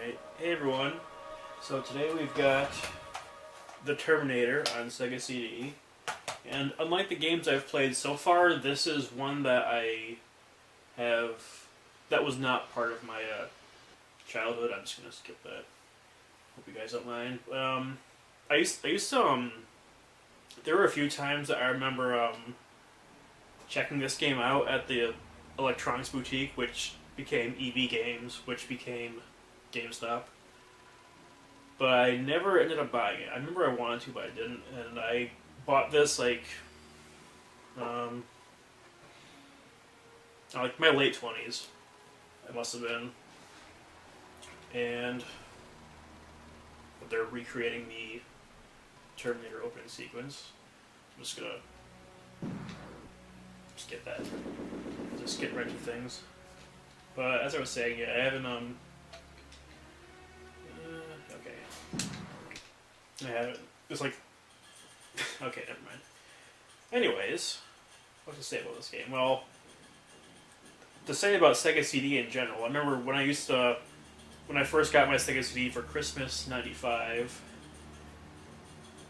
Alright, hey everyone. So today we've got the Terminator on Sega CD. And unlike the games I've played so far, this is one that that was not part of my childhood. I'm just going to skip that. Hope you guys don't mind. I used to, there were a few times that I remember checking this game out at the electronics boutique, which became EB Games, which became GameStop. But I never ended up buying it. I remember I wanted to, but I didn't. And I bought this like my late 20s. It must have been. And they're recreating the Terminator opening sequence. I'm just gonna get that. Just get right to things. But as I was saying, yeah, I haven't okay. I haven't. It's like okay, never mind. Anyways, what to say about this game? Well, to say about Sega CD in general, I remember when I first got my Sega CD for Christmas '95,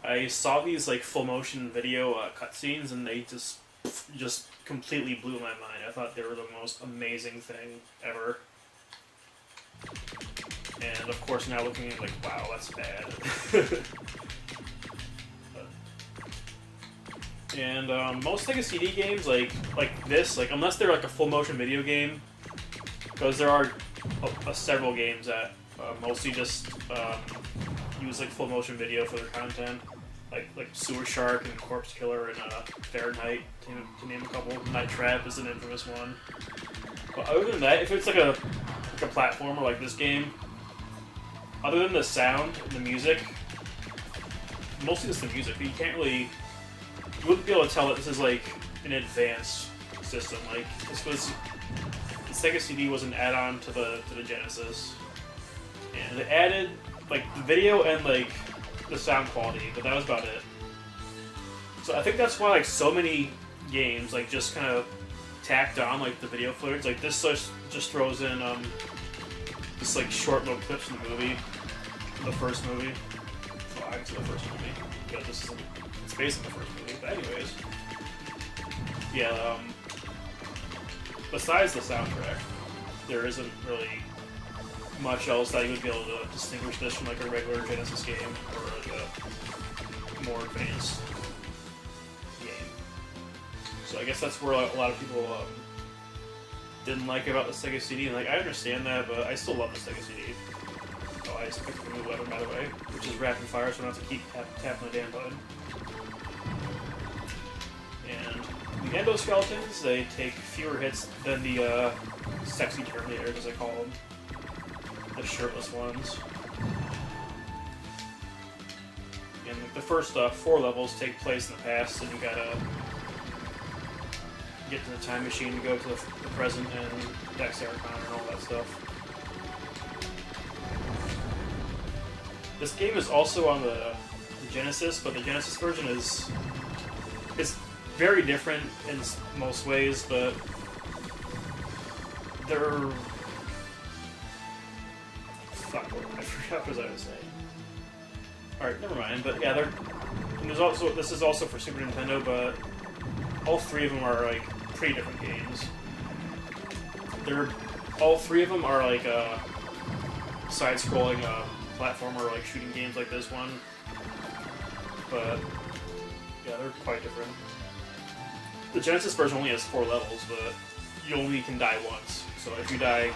I saw these like full motion video cutscenes, and they just completely blew my mind. I thought they were the most amazing thing ever. And of course, now looking at it, like, wow, that's bad. And most Sega CD games, like this, like unless they're like a full motion video game, because there are several games that mostly just use like full motion video for their content, like Sewer Shark and Corpse Killer and Fahrenheit, to name a couple. Night Trap is an infamous one. But other than that, if it's like a platformer like this game, other than the sound and the music, mostly just the music, but you wouldn't be able to tell that this is like an advanced system. Like the Sega CD was an add-on to the Genesis, and it added like the video and like the sound quality, but that was about it. So I think that's why like so many games like just kind of tacked on like the video footage. Like this just throws in just like short little clips from the movie, the first movie. Well, obviously the first movie, but it's based on the first movie. But anyways, yeah. Besides the soundtrack, there isn't really much else that you would be able to distinguish this from like a regular Genesis game or like a more advanced game. So I guess that's where a lot of people didn't like about the Sega CD, and like I understand that, but I still love the Sega CD. Oh, I just picked up a new weapon, by the way, which is rapid fire, so I don't have to keep tapping the damn button. And the endoskeletons, they take fewer hits than the sexy Terminators, as I call them. The shirtless ones. And the first 4 levels take place in the past, and you gotta get to the time machine to go to the present and Dexarchon and all that stuff. This game is also on the Genesis, but the Genesis version is very different in most ways, but they're... Fuck, I forgot what I was saying. Alright, never mind, but yeah, this is also for Super Nintendo, but all 3 of them are like pretty different games. All 3 of them are like side-scrolling platformer like shooting games like this one, but yeah, they're quite different. The Genesis version only has 4 levels, but you only can die once. So if you die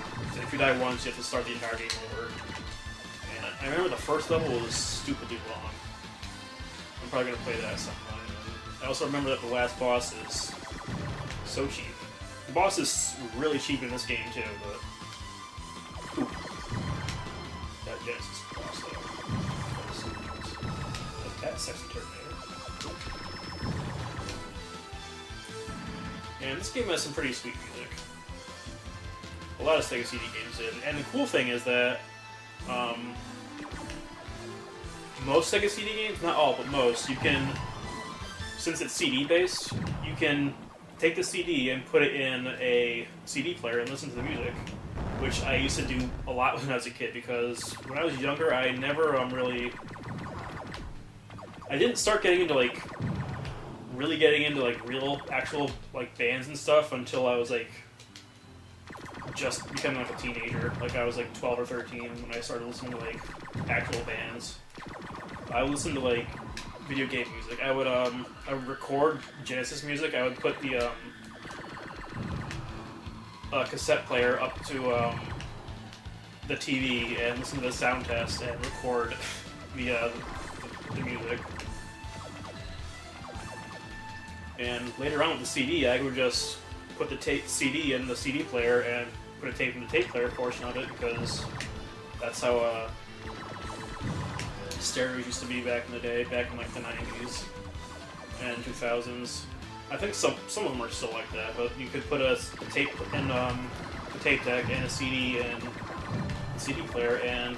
once, you have to start the entire game over. And I remember the first level was stupidly long. I'm probably gonna play that at some point. And I also remember that the last boss is so cheap. The boss is really cheap in this game too, but ooh, that Genesis boss though. That sexy Terminator. And this game has some pretty sweet music. A lot of Sega CD games did. And the cool thing is that most Sega CD games, not all, but most, you can, since it's CD based, you can take the CD and put it in a CD player and listen to the music, which I used to do a lot when I was a kid, because when I was younger, I never really... I didn't start getting into, like, really getting into, like, real, actual, like, bands and stuff until I was, like, just becoming, like, a teenager. Like, I was, like, 12 or 13 when I started listening to, like, actual bands. I would listen to, like, video game music. I would record Genesis music. I would put the, cassette player up to, the TV and listen to the sound test and record the music. And later on with the CD, I would just put the CD in the CD player and put a tape in the tape player portion of it, because that's how stereos used to be back in the day, back in like the 90s and 2000s. I think some of them are still like that, but you could put a tape in the tape deck and a CD in the CD player and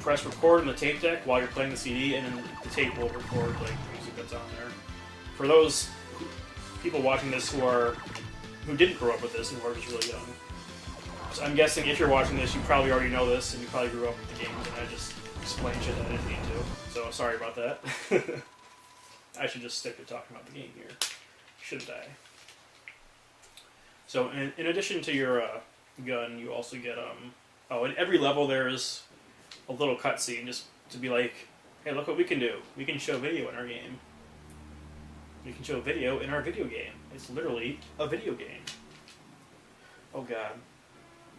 press record on the tape deck while you're playing the CD, and then the tape will record like the music that's on there. For those people watching this who didn't grow up with this and who are just really young, so I'm guessing if you're watching this, you probably already know this and you probably grew up with the games, and I just explained shit that I didn't need to. So sorry about that. I should just stick to talking about the game here, shouldn't I? So in addition to your gun, you also get in every level there's a little cutscene just to be like, hey, look what we can do. We can show video in our game. We can show video in our video game. It's literally a video game. Oh god.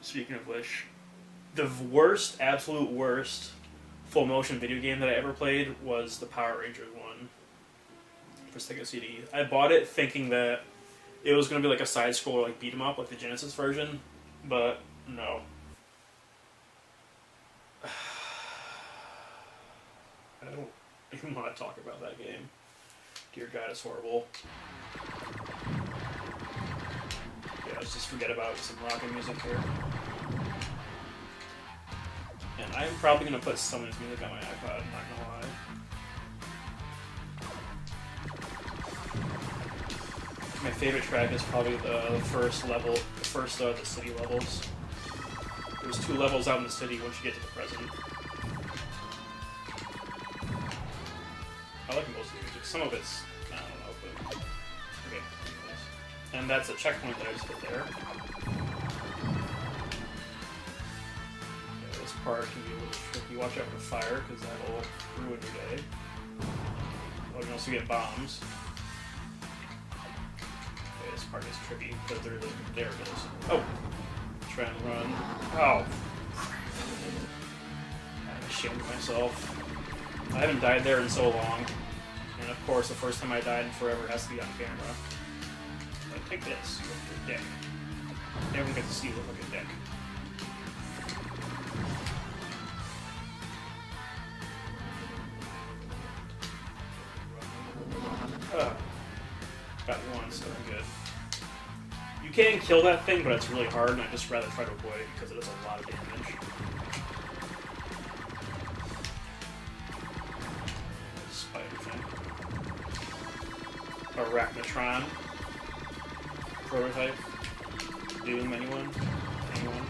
Speaking of which, the worst, absolute worst full motion video game that I ever played was the Power Rangers one for Sega CD. I bought it thinking that it was going to be like a side scroller, like beat 'em up, like the Genesis version, but no. I don't even want to talk about that game. Dear God, it's horrible. Yeah, let's just forget about some rockin' music here. And I'm probably going to put some of this music on my iPod, I'm not going to lie. My favorite track is probably the first level, the city levels. There's 2 levels out in the city once you get to the present. I like most of the music. Some of it's, I don't know, but okay. And that's a checkpoint that I just hit there. Yeah, this part can be a little tricky. Watch out for fire, because that'll ruin your day. Oh, you can also get bombs. Okay, this part is tricky, because there it is. Oh! Try and run. Oh! I'm ashamed of myself. I haven't died there in so long. And of course, the first time I died in forever has to be on camera. Like, take this. You look like a dick. Everyone gets to see you look like a dick. Got one, so I'm good. You can kill that thing, but it's really hard, and I'd just rather try to avoid it because it does a lot of damage. Spider thing. Arachnotron. Prototype. Doom, anyone? Anyone?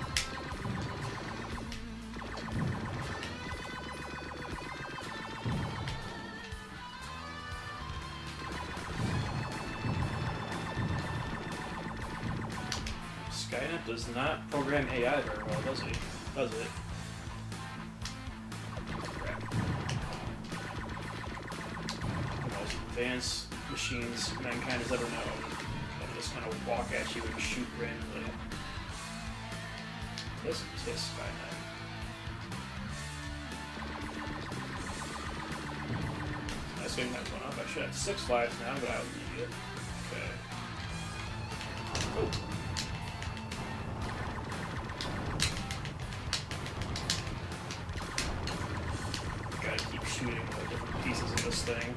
Skynet does not program AI very well, does it? Does it? Crap. The most advanced machines mankind has ever known. They just kind of walk at you and shoot randomly. This is Skynet. Nice getting that one up. I should have 6 lives now, but I was an idiot. Okay. Oh. Shooting different pieces of this thing.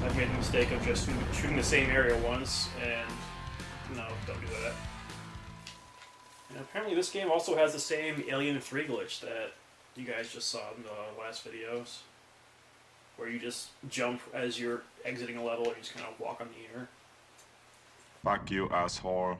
I've made the mistake of just shooting the same area once, and no, don't do that. And apparently this game also has the same Alien 3 glitch that you guys just saw in the last videos, where you just jump as you're exiting a level and you just kind of walk on the air. Fuck you, asshole.